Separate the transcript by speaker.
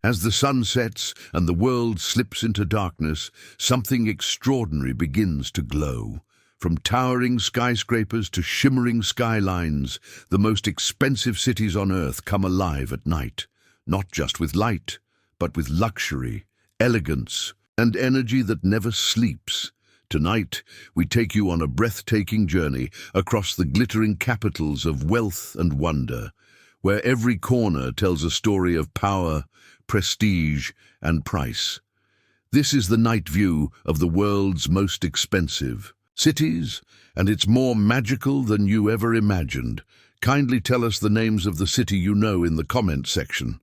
Speaker 1: As the sun sets and the world slips into darkness, something extraordinary begins to glow. From towering skyscrapers to shimmering skylines, the most expensive cities on Earth come alive at night, not just with light, but with luxury, elegance, and energy that never sleeps. Tonight, we take you on a breathtaking journey across the glittering capitals of wealth and wonder, where every corner tells a story of power, prestige, and price. This is the night view of the world's most expensive cities, and it's more magical than you ever imagined. Kindly tell us the names of the city you know in the comment section.